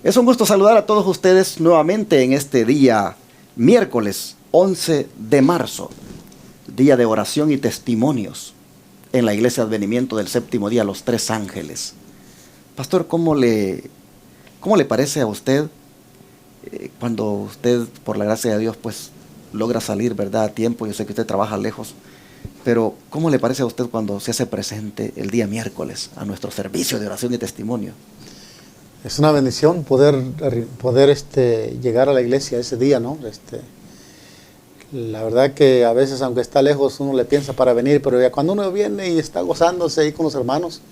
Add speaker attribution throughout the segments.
Speaker 1: Es un gusto saludar a todos ustedes nuevamente en este día, miércoles 11 de marzo, día de oración y testimonios en la Iglesia Advenimiento del Séptimo Día, los Tres Ángeles. Pastor, ¿cómo le parece a usted cuando usted, por la gracia de Dios, pues logra salir, ¿verdad?, a tiempo? Yo sé que usted trabaja lejos, pero ¿cómo le parece a usted cuando se hace presente el día miércoles a nuestro servicio de oración y testimonio?
Speaker 2: Es una bendición poder llegar a la iglesia ese día, ¿no? La verdad que a veces, aunque está lejos, uno le piensa para venir, pero ya cuando uno viene y está gozándose ahí con los hermanos,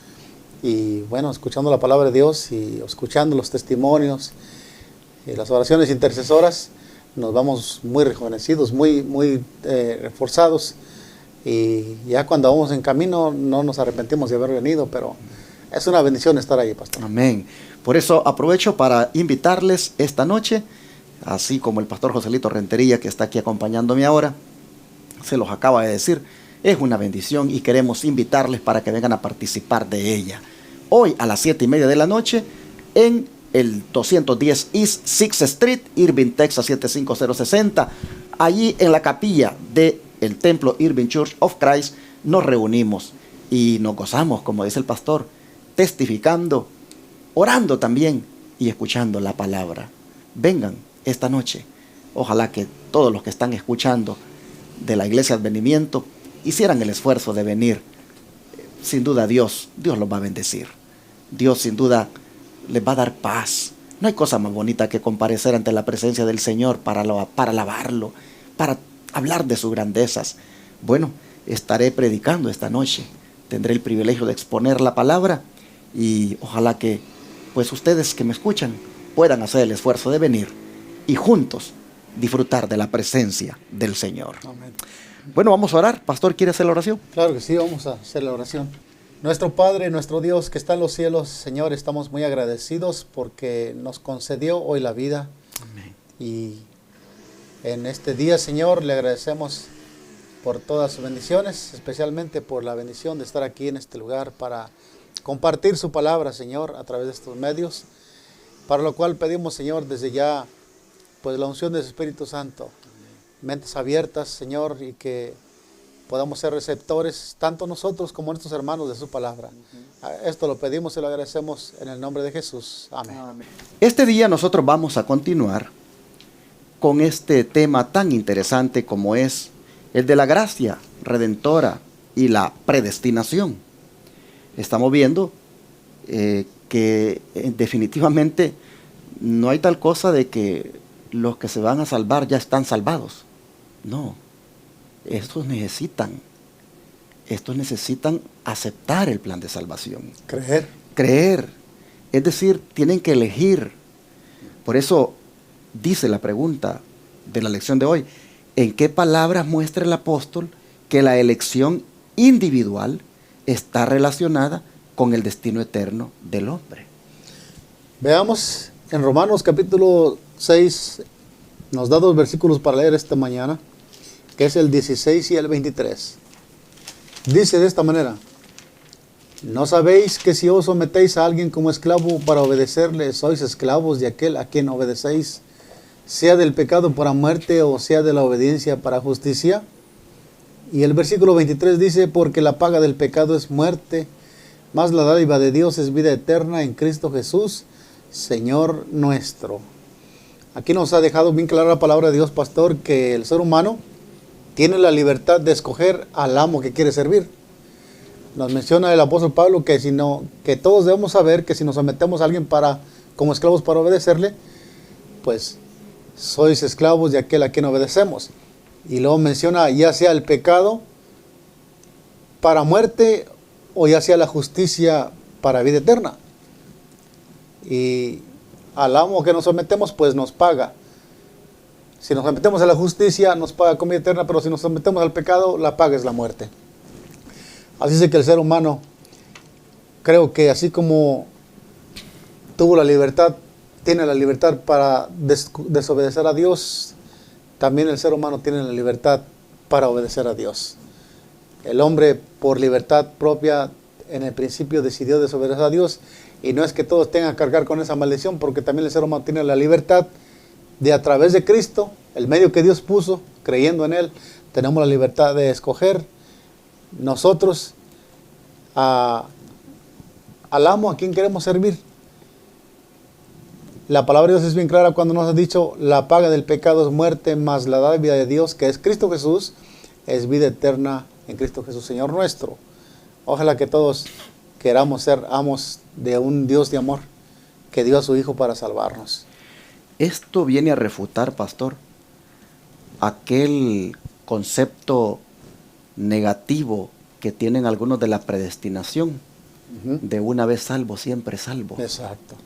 Speaker 2: y bueno, escuchando la palabra de Dios y escuchando los testimonios y las oraciones intercesoras, nos vamos muy rejuvenecidos, muy reforzados, y ya cuando vamos en camino no nos arrepentimos de haber venido, pero es una bendición estar ahí, pastor.
Speaker 1: Amén. Por eso aprovecho para invitarles esta noche, así como el pastor Joselito Rentería, que está aquí acompañándome ahora, se los acaba de decir, es una bendición y queremos invitarles para que vengan a participar de ella. Hoy a las 7:30 de la noche en el 210 East 6th Street, Irving, Texas 75060, allí en la capilla del templo Irving Church of Christ, nos reunimos y nos gozamos, como dice el pastor, testificando, orando también y escuchando la palabra. Vengan esta noche. Ojalá que todos los que están escuchando de la Iglesia Advenimiento hicieran el esfuerzo de venir. Sin duda Dios los va a bendecir. Dios sin duda les va a dar paz. No hay cosa más bonita que comparecer ante la presencia del Señor para alabarlo, para hablar de sus grandezas. Bueno, estaré predicando esta noche. Tendré el privilegio de exponer la palabra y ojalá que pues ustedes que me escuchan puedan hacer el esfuerzo de venir y juntos disfrutar de la presencia del Señor.
Speaker 2: Amén.
Speaker 1: Bueno, vamos a orar. Pastor, ¿quiere hacer la oración?
Speaker 2: Claro que sí, vamos a hacer la oración. Nuestro Padre, nuestro Dios que está en los cielos, Señor, estamos muy agradecidos porque nos concedió hoy la vida.
Speaker 1: Amén.
Speaker 2: Y en este día, Señor, le agradecemos por todas sus bendiciones, especialmente por la bendición de estar aquí en este lugar para compartir su palabra, Señor, a través de estos medios, para lo cual pedimos, Señor, desde ya, pues la unción de su Espíritu Santo, mentes abiertas, Señor, y que podamos ser receptores, tanto nosotros como nuestros hermanos, de su palabra. Esto lo pedimos y lo agradecemos en el nombre de Jesús. Amén.
Speaker 1: Este día nosotros vamos a continuar con este tema tan interesante como es el de la gracia redentora y la predestinación. Estamos viendo que definitivamente no hay tal cosa de que los que se van a salvar ya están salvados. No, estos necesitan aceptar el plan de salvación. Creer. Es decir, tienen que elegir. Por eso dice la pregunta de la lección de hoy: ¿en qué palabras muestra el apóstol que la elección individual está relacionada con el destino eterno del hombre?
Speaker 2: Veamos en Romanos capítulo 6, nos da 2 versículos para leer esta mañana, que es el 16 y el 23. Dice de esta manera: ¿no sabéis que si os sometéis a alguien como esclavo para obedecerle, sois esclavos de aquel a quien obedecéis, sea del pecado para muerte o sea de la obediencia para justicia? Y el versículo 23 dice: porque la paga del pecado es muerte, mas la dádiva de Dios es vida eterna en Cristo Jesús, Señor nuestro. Aquí nos ha dejado bien clara la palabra de Dios, pastor, que el ser humano tiene la libertad de escoger al amo que quiere servir. Nos menciona el apóstol Pablo que todos debemos saber que si nos sometemos a alguien como esclavos para obedecerle, pues sois esclavos de aquel a quien obedecemos. Y luego menciona ya sea el pecado para muerte o ya sea la justicia para vida eterna. Y al amo que nos sometemos, pues nos paga. Si nos sometemos a la justicia, nos paga con vida eterna, pero si nos sometemos al pecado, la paga es la muerte. Así es que el ser humano, creo que así como tuvo la libertad, tiene la libertad para desobedecer a Dios, también el ser humano tiene la libertad para obedecer a Dios. El hombre, por libertad propia, en el principio decidió desobedecer a Dios, y no es que todos tengan que cargar con esa maldición, porque también el ser humano tiene la libertad de, a través de Cristo, el medio que Dios puso, creyendo en Él, tenemos la libertad de escoger nosotros al amo a quien queremos servir. La palabra de Dios es bien clara cuando nos ha dicho: la paga del pecado es muerte, mas la dádiva de Dios, que es Cristo Jesús, es vida eterna en Cristo Jesús, Señor nuestro. Ojalá que todos queramos ser amos de un Dios de amor que dio a su Hijo para salvarnos.
Speaker 1: Esto viene a refutar, pastor, aquel concepto negativo que tienen algunos de la predestinación, de una vez salvo, siempre salvo.
Speaker 2: Exacto.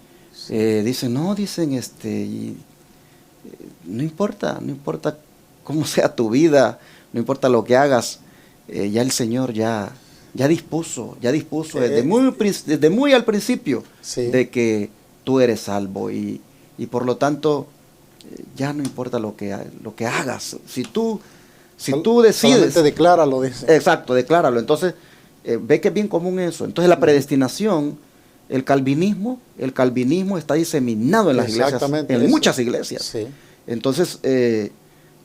Speaker 1: Dicen, no importa cómo sea tu vida, no importa lo que hagas, ya el Señor ya dispuso desde muy al principio,
Speaker 2: sí,
Speaker 1: de que tú eres salvo, y por lo tanto ya no importa lo que hagas. Si tú decides,
Speaker 2: solamente decláralo, dice.
Speaker 1: Exacto, decláralo. Entonces ve que es bien común eso. Entonces la predestinación, el calvinismo está diseminado en las iglesias, en muchas iglesias.
Speaker 2: Sí.
Speaker 1: Entonces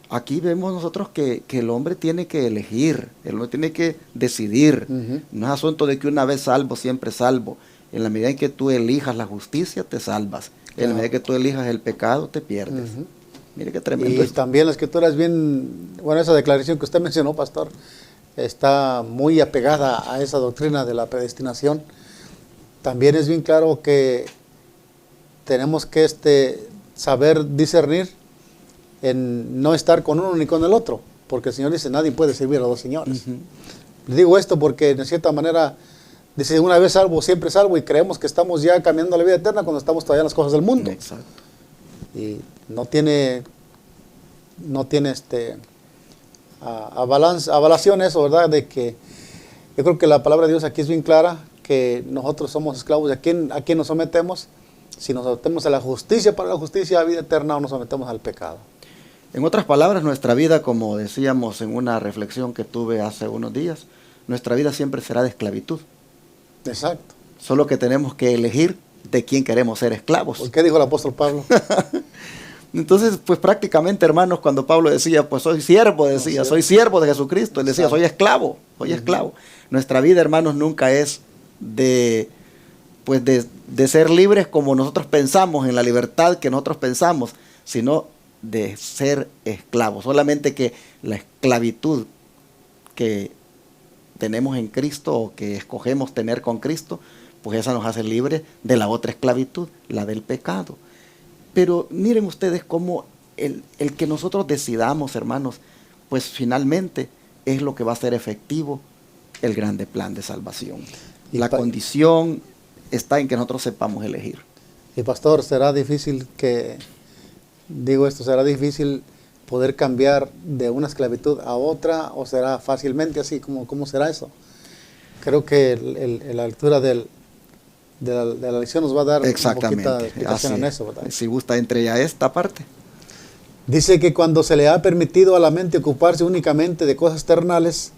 Speaker 1: aquí vemos nosotros que el hombre tiene que elegir, el hombre tiene que decidir. No es asunto de que una vez salvo, siempre salvo. En la medida en que tú elijas la justicia, te salvas. En la medida en que tú elijas el pecado, te pierdes. Mire qué tremendo.
Speaker 2: Y también la escritura es bien, bueno, esa declaración que usted mencionó, pastor, está muy apegada a esa doctrina de la predestinación. También es bien claro que tenemos que saber discernir en no estar con uno ni con el otro, porque el Señor dice: nadie puede servir a dos señores. Le digo esto porque de cierta manera dice: una vez salvo, siempre salvo, y creemos que estamos ya caminando la vida eterna cuando estamos todavía en las cosas del mundo.
Speaker 1: Exacto.
Speaker 2: Y no tiene avalación eso, ¿verdad? De que yo creo que la palabra de Dios aquí es bien clara, que nosotros somos esclavos de a quién nos sometemos. Si nos sometemos a la justicia, para la justicia, a vida eterna, o nos sometemos al pecado.
Speaker 1: En otras palabras, nuestra vida, como decíamos en una reflexión que tuve hace unos días, nuestra vida siempre será de esclavitud.
Speaker 2: Exacto.
Speaker 1: Solo que tenemos que elegir de quién queremos ser esclavos.
Speaker 2: ¿Por qué dijo el apóstol Pablo?
Speaker 1: Entonces, pues prácticamente, hermanos, cuando Pablo decía, pues soy siervo de Jesucristo, él decía, soy esclavo. Nuestra vida, hermanos, nunca es de ser libres como nosotros pensamos, en la libertad que nosotros pensamos, sino de ser esclavos. Solamente que la esclavitud que tenemos en Cristo, o que escogemos tener con Cristo, pues esa nos hace libres de la otra esclavitud, la del pecado. Pero miren ustedes cómo el que nosotros decidamos, hermanos, pues finalmente es lo que va a ser efectivo el grande plan de salvación. La condición está en que nosotros sepamos elegir.
Speaker 2: Y pastor, será difícil poder cambiar de una esclavitud a otra, o será fácilmente así? ¿Cómo será eso? Creo que la lectura de la lección nos va a dar un poquito de explicación en eso, ¿verdad?
Speaker 1: Si gusta, entre ya esta parte.
Speaker 2: Dice que cuando se le ha permitido a la mente ocuparse únicamente de cosas terrenales,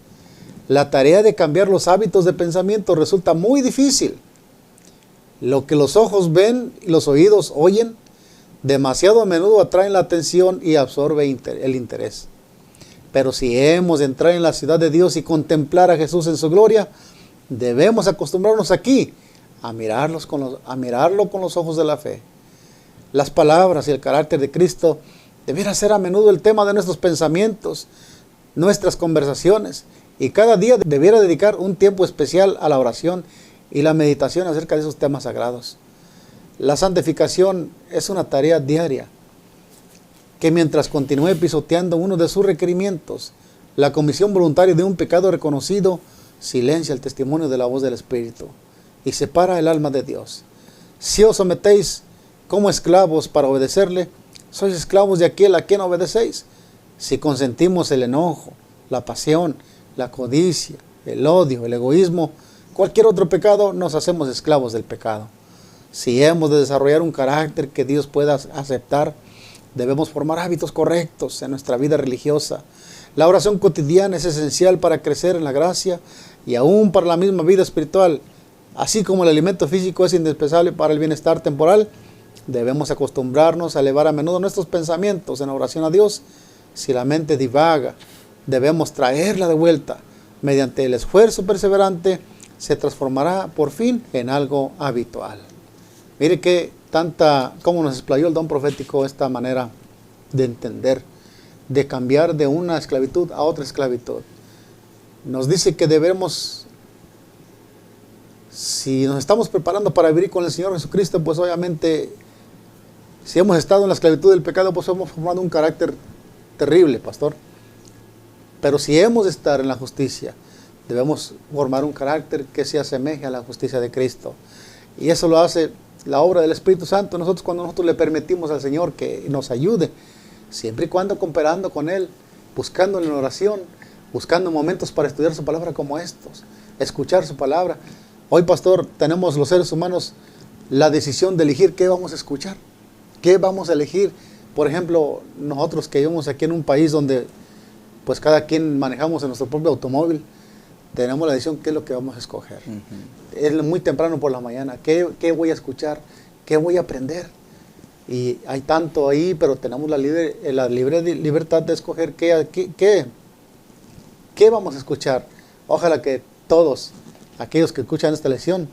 Speaker 2: la tarea de cambiar los hábitos de pensamiento resulta muy difícil. Lo que los ojos ven y los oídos oyen, demasiado a menudo atraen la atención y absorbe el interés. Pero si hemos de entrar en la ciudad de Dios y contemplar a Jesús en su gloria, debemos acostumbrarnos aquí a mirarlo con los ojos de la fe. Las palabras y el carácter de Cristo debiera ser a menudo el tema de nuestros pensamientos, nuestras conversaciones, y cada día debiera dedicar un tiempo especial a la oración y la meditación acerca de esos temas sagrados. La santificación es una tarea diaria que, mientras continúe pisoteando uno de sus requerimientos, la comisión voluntaria de un pecado reconocido, silencia el testimonio de la voz del Espíritu y separa el alma de Dios. Si os sometéis como esclavos para obedecerle, sois esclavos de aquel a quien obedecéis. Si consentimos el enojo, la pasión, la codicia, el odio, el egoísmo, cualquier otro pecado, nos hacemos esclavos del pecado. Si hemos de desarrollar un carácter que Dios pueda aceptar, debemos formar hábitos correctos en nuestra vida religiosa. La oración cotidiana es esencial para crecer en la gracia y aún para la misma vida espiritual. Así como el alimento físico es indispensable para el bienestar temporal, debemos acostumbrarnos a elevar a menudo nuestros pensamientos en oración a Dios. Si la mente divaga, debemos traerla de vuelta. Mediante el esfuerzo perseverante, se transformará por fin en algo habitual. Mire cómo nos explayó el don profético esta manera de entender, de cambiar de una esclavitud a otra esclavitud. Nos dice que debemos, si nos estamos preparando para vivir con el Señor Jesucristo, pues obviamente, si hemos estado en la esclavitud del pecado, pues hemos formado un carácter terrible, pastor. Pero si hemos de estar en la justicia, debemos formar un carácter que se asemeje a la justicia de Cristo. Y eso lo hace la obra del Espíritu Santo. Cuando nosotros le permitimos al Señor que nos ayude, siempre y cuando cooperando con Él, buscando en la oración, buscando momentos para estudiar su palabra como estos, escuchar su palabra. Hoy, pastor, tenemos los seres humanos la decisión de elegir qué vamos a escuchar, qué vamos a elegir. Por ejemplo, nosotros que vivimos aquí en un país donde pues cada quien manejamos en nuestro propio automóvil, tenemos la decisión qué es lo que vamos a escoger. Es muy temprano por la mañana, qué voy a escuchar, qué voy a aprender. Y hay tanto ahí, pero tenemos la libertad de escoger qué vamos a escuchar. Ojalá que todos aquellos que escuchan esta lección,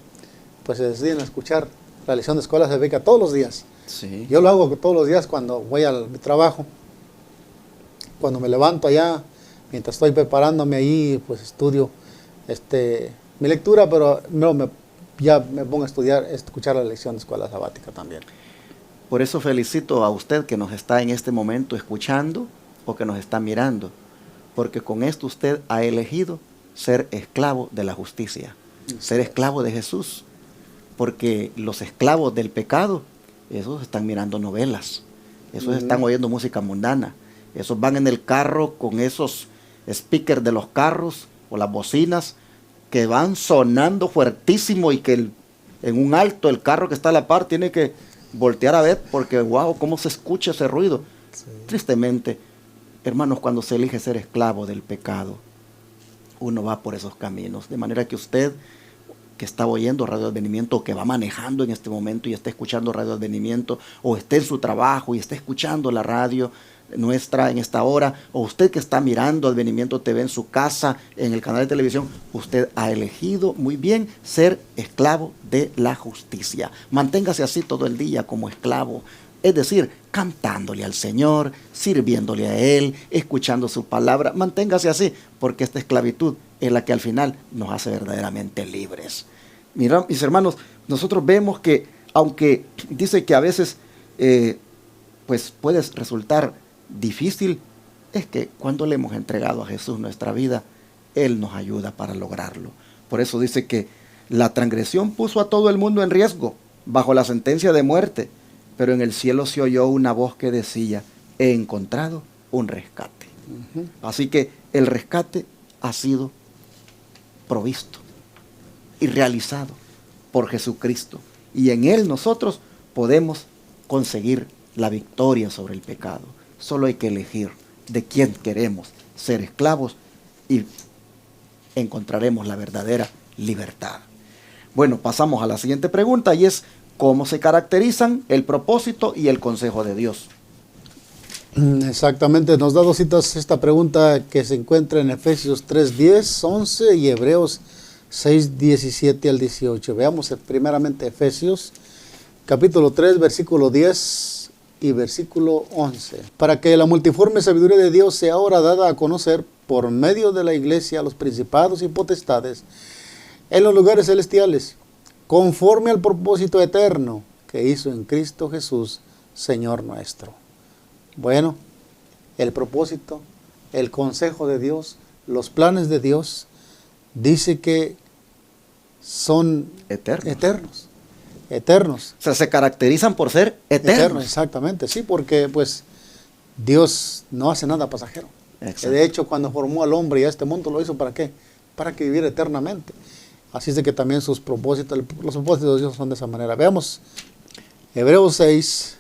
Speaker 2: pues se deciden a escuchar la lección de Escuela Bíblica todos los días.
Speaker 1: Sí.
Speaker 2: Yo lo hago todos los días cuando voy al trabajo, cuando me levanto allá, mientras estoy preparándome ahí, pues estudio mi lectura, pero ya me pongo a estudiar, escuchar la lección de Escuela Sabática también.
Speaker 1: Por eso felicito a usted que nos está en este momento escuchando o que nos está mirando, porque con esto usted ha elegido ser esclavo de la justicia, ser esclavo de Jesús, porque los esclavos del pecado, esos están mirando novelas, esos están oyendo música mundana, esos van en el carro con esos speakers de los carros o las bocinas que van sonando fuertísimo y que en un alto el carro que está a la par tiene que voltear a ver porque wow, cómo se escucha ese ruido. Sí. Tristemente, hermanos, cuando se elige ser esclavo del pecado, uno va por esos caminos, de manera que usted que está oyendo Radio Advenimiento o que va manejando en este momento y está escuchando Radio Advenimiento o esté en su trabajo y está escuchando la radio nuestra en esta hora, o usted que está mirando Advenimiento TV en su casa, en el canal de televisión, usted ha elegido muy bien ser esclavo de la justicia. Manténgase así todo el día como esclavo, es decir, cantándole al Señor, sirviéndole a Él, escuchando su palabra. Manténgase así, porque esta esclavitud es la que al final nos hace verdaderamente libres. Mira, mis hermanos, nosotros vemos que, aunque dice que a veces pues puede resultar difícil, es que cuando le hemos entregado a Jesús nuestra vida, Él nos ayuda para lograrlo. Por eso dice que la transgresión puso a todo el mundo en riesgo, bajo la sentencia de muerte, pero en el cielo se oyó una voz que decía, he encontrado un rescate. Así que el rescate ha sido provisto y realizado por Jesucristo, y en Él nosotros podemos conseguir la victoria sobre el pecado. Solo hay que elegir de quién queremos ser esclavos y encontraremos la verdadera libertad. Bueno, pasamos a la siguiente pregunta y es ¿cómo se caracterizan el propósito y el consejo de Dios?
Speaker 2: Exactamente, nos da dos citas esta pregunta que se encuentra en Efesios 3:10, 11 y Hebreos 6:17 al 18. Veamos primeramente Efesios capítulo 3, versículo 10 y versículo 11. Para que la multiforme sabiduría de Dios sea ahora dada a conocer por medio de la iglesia a los principados y potestades en los lugares celestiales, conforme al propósito eterno que hizo en Cristo Jesús, Señor nuestro. Bueno, el propósito, el consejo de Dios, los planes de Dios, dice que son eternos.
Speaker 1: O sea, se caracterizan por ser eternos.
Speaker 2: Exactamente, sí, porque pues Dios no hace nada pasajero. Exacto. De hecho, cuando formó al hombre y a este mundo, ¿lo hizo para qué? Para que viviera eternamente. Así es de que también sus propósitos, los propósitos de Dios son de esa manera. Veamos, Hebreos 6,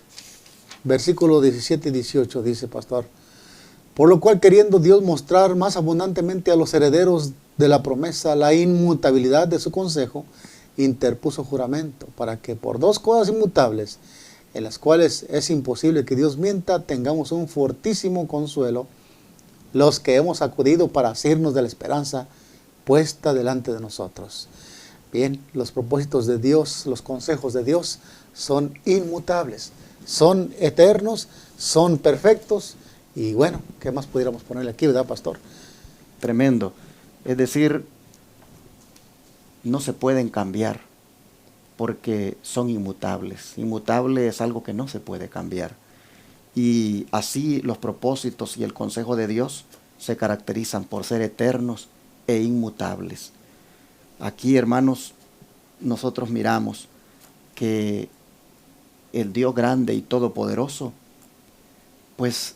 Speaker 2: versículo 17 y 18, dice pastor. Por lo cual, queriendo Dios mostrar más abundantemente a los herederos de la promesa la inmutabilidad de su consejo, interpuso juramento para que por dos cosas inmutables, en las cuales es imposible que Dios mienta, tengamos un fortísimo consuelo, los que hemos acudido para asirnos de la esperanza puesta delante de nosotros. Bien, los propósitos de Dios, los consejos de Dios son inmutables, son eternos, son perfectos. Y bueno, ¿qué más pudiéramos ponerle aquí, verdad, pastor?
Speaker 1: Tremendo. Es decir, no se pueden cambiar porque son inmutables. Inmutable es algo que no se puede cambiar. Y así los propósitos y el consejo de Dios se caracterizan por ser eternos e inmutables. Aquí, hermanos, nosotros miramos que el Dios grande y todopoderoso, pues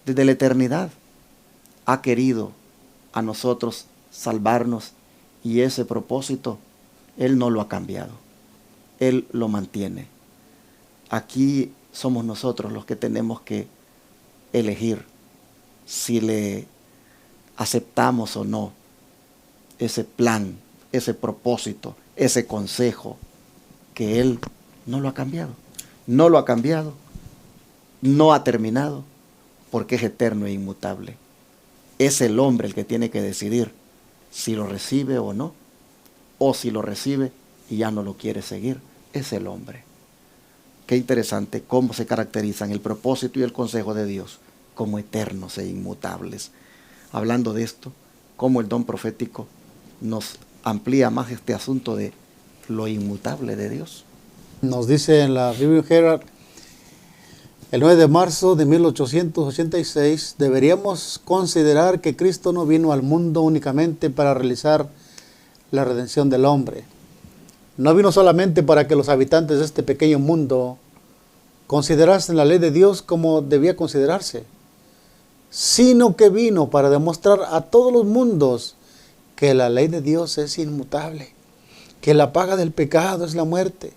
Speaker 1: desde la eternidad ha querido a nosotros salvarnos, y ese propósito Él no lo ha cambiado. Él lo mantiene. Aquí somos nosotros los que tenemos que elegir si le aceptamos o no ese plan, ese propósito, ese consejo que Él no lo ha cambiado. No lo ha cambiado, no ha terminado, porque es eterno e inmutable. Es el hombre el que tiene que decidir si lo recibe o no, o si lo recibe y ya no lo quiere seguir. Es el hombre. Qué interesante cómo se caracterizan el propósito y el consejo de Dios como eternos e inmutables. Hablando de esto, cómo el don profético nos amplía más este asunto de lo inmutable de Dios.
Speaker 2: Nos dice en la Review Herald, el 9 de marzo de 1886, deberíamos considerar que Cristo no vino al mundo únicamente para realizar la redención del hombre. No vino solamente para que los habitantes de este pequeño mundo considerasen la ley de Dios como debía considerarse, sino que vino para demostrar a todos los mundos que la ley de Dios es inmutable, que la paga del pecado es la muerte.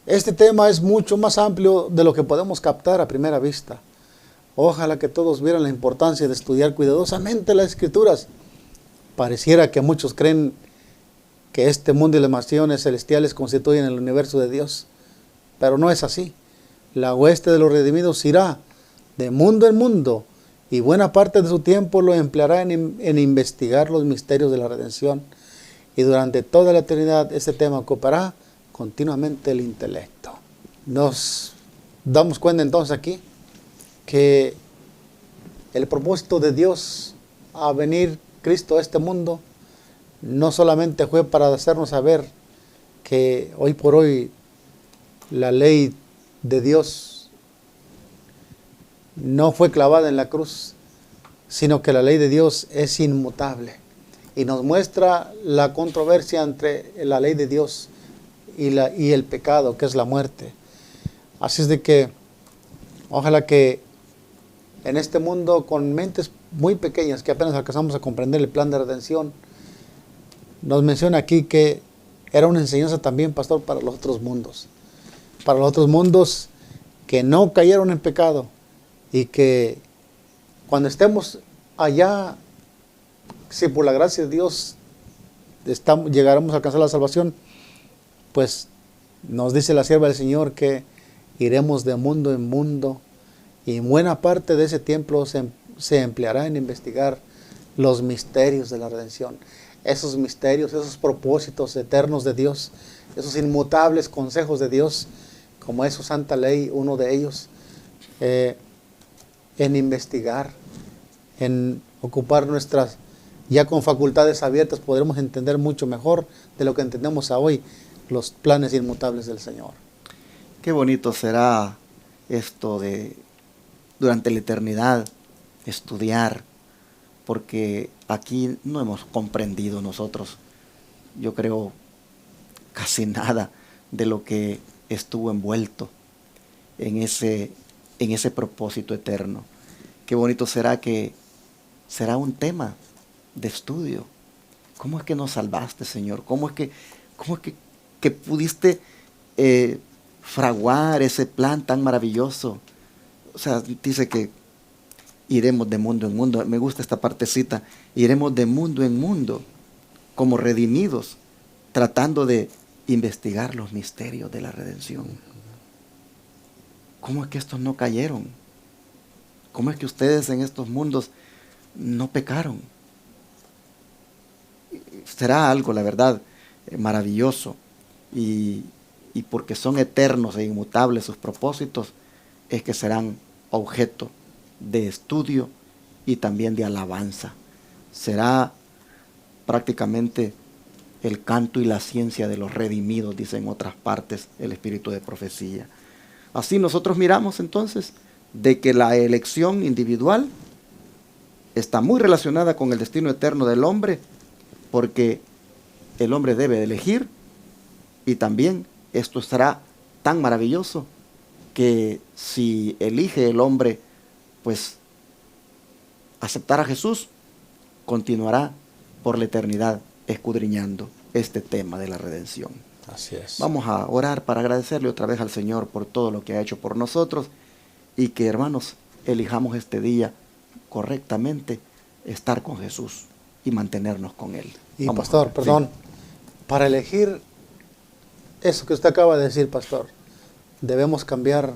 Speaker 2: Este tema es mucho más amplio de lo que podemos captar a primera vista. Ojalá que todos vieran la importancia de estudiar cuidadosamente las Escrituras. Pareciera que muchos creen que este mundo y las naciones celestiales constituyen el universo de Dios, pero no es así. La hueste de los redimidos irá de mundo en mundo, y buena parte de su tiempo lo empleará en investigar los misterios de la redención, y durante toda la eternidad este tema ocupará continuamente el intelecto. Nos damos cuenta entonces aquí que el propósito de Dios a venir Cristo a este mundo no solamente fue para hacernos saber que hoy por hoy la ley de Dios no fue clavada en la cruz, sino que la ley de Dios es inmutable, y nos muestra la controversia entre la ley de Dios y el pecado, que es la muerte. Así es de que ojalá que en este mundo, con mentes muy pequeñas que apenas alcanzamos a comprender el plan de redención, nos menciona aquí que era una enseñanza también, pastor, para los otros mundos que no cayeron en pecado, y que cuando estemos allá, si por la gracia de Dios llegaremos a alcanzar la salvación, pues nos dice la sierva del Señor que iremos de mundo en mundo, y buena parte de ese tiempo se empleará en investigar los misterios de la redención. Esos misterios, esos propósitos eternos de Dios, esos inmutables consejos de Dios, como es su santa ley, uno de ellos, en investigar, en ocupar nuestras, ya con facultades abiertas, podremos entender mucho mejor de lo que entendemos hoy los planes inmutables del Señor.
Speaker 1: Qué bonito será esto de durante la eternidad estudiar, porque aquí no hemos comprendido nosotros, yo creo, casi nada de lo que estuvo envuelto en ese propósito eterno. Qué bonito será que será un tema de estudio. ¿Cómo es que nos salvaste, Señor? ¿Cómo es que pudiste fraguar ese plan tan maravilloso? O sea, dice que iremos de mundo en mundo. Me gusta esta partecita. Iremos de mundo en mundo como redimidos, tratando de investigar los misterios de la redención. ¿Cómo es que estos no cayeron? ¿Cómo es que ustedes en estos mundos no pecaron? Será algo, la verdad, maravilloso. Y porque son eternos e inmutables sus propósitos, es que serán objeto de estudio y también de alabanza. Será prácticamente el canto y la ciencia de los redimidos, dice en otras partes el espíritu de profecía. Así nosotros miramos entonces de que la elección individual está muy relacionada con el destino eterno del hombre, porque el hombre debe de elegir, y también esto será tan maravilloso que si elige el hombre, pues aceptar a Jesús, continuará por la eternidad escudriñando este tema de la redención.
Speaker 2: Así es.
Speaker 1: Vamos a orar para agradecerle otra vez al Señor por todo lo que ha hecho por nosotros, y que, hermanos, elijamos este día correctamente, estar con Jesús y mantenernos con Él.
Speaker 2: Y
Speaker 1: Vamos
Speaker 2: pastor, perdón,
Speaker 1: sí.
Speaker 2: para elegir eso que usted acaba de decir, pastor, debemos cambiar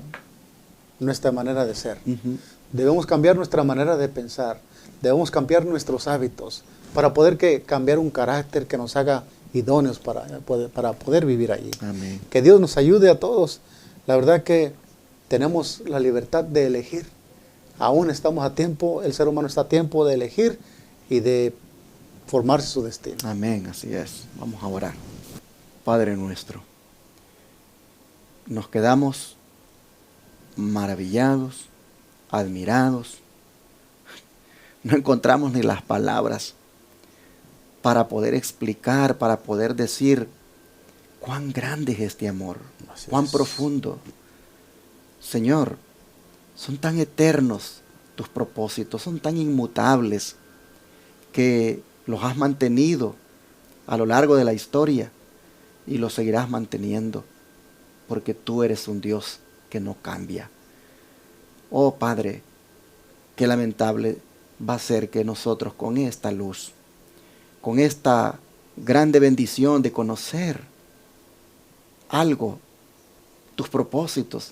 Speaker 2: nuestra manera de ser. Debemos cambiar nuestra manera de pensar. Debemos cambiar nuestros hábitos para poder cambiar un carácter que nos haga idóneos para poder vivir allí.
Speaker 1: Amén.
Speaker 2: Que Dios nos ayude a todos. La verdad que tenemos la libertad de elegir. Aún estamos a tiempo, el ser humano está a tiempo de elegir y de formarse su destino.
Speaker 1: Amén, así es. Vamos a orar. Padre nuestro, nos quedamos maravillados, admirados. No encontramos ni las palabras para poder explicar, para poder decir cuán grande es este amor, cuán profundo. Señor, son tan eternos tus propósitos, son tan inmutables, que los has mantenido a lo largo de la historia y los seguirás manteniendo, porque tú eres un Dios que no cambia. Oh Padre, qué lamentable va a ser que nosotros, con esta luz, con esta grande bendición de conocer algo, tus propósitos,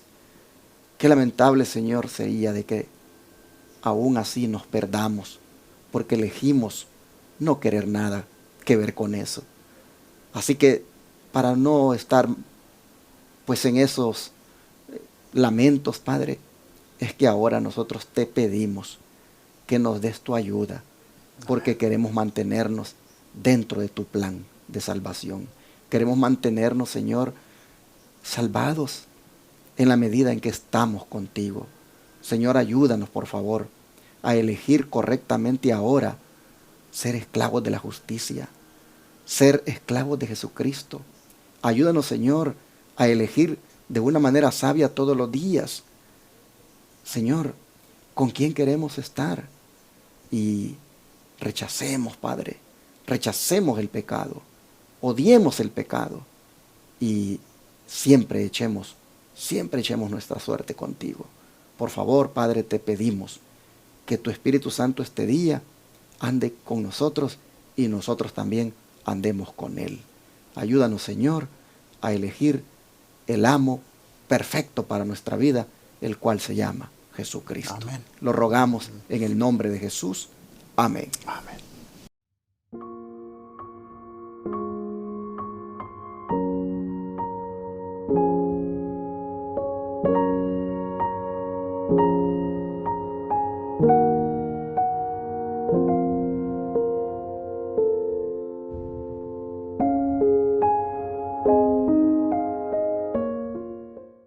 Speaker 1: qué lamentable, Señor, sería de que aún así nos perdamos, porque elegimos no querer nada que ver con eso. Así que, para no estar pues en esos lamentos, Padre, es que ahora nosotros te pedimos que nos des tu ayuda, porque queremos mantenernos dentro de tu plan de salvación. Queremos mantenernos, Señor, salvados en la medida en que estamos contigo. Señor, ayúdanos, por favor, a elegir correctamente ahora ser esclavos de la justicia, ser esclavos de Jesucristo. Ayúdanos, Señor, a elegir de una manera sabia todos los días. Señor, ¿con quién queremos estar? Y rechacemos, Padre, rechacemos el pecado, odiemos el pecado y siempre echemos nuestra suerte contigo. Por favor, Padre, te pedimos que tu Espíritu Santo este día ande con nosotros y nosotros también andemos con Él. Ayúdanos, Señor, a elegir el amo perfecto para nuestra vida, el cual se llama Jesucristo.
Speaker 2: Amén.
Speaker 1: Lo rogamos en el nombre de Jesús. Amén.
Speaker 2: Amén.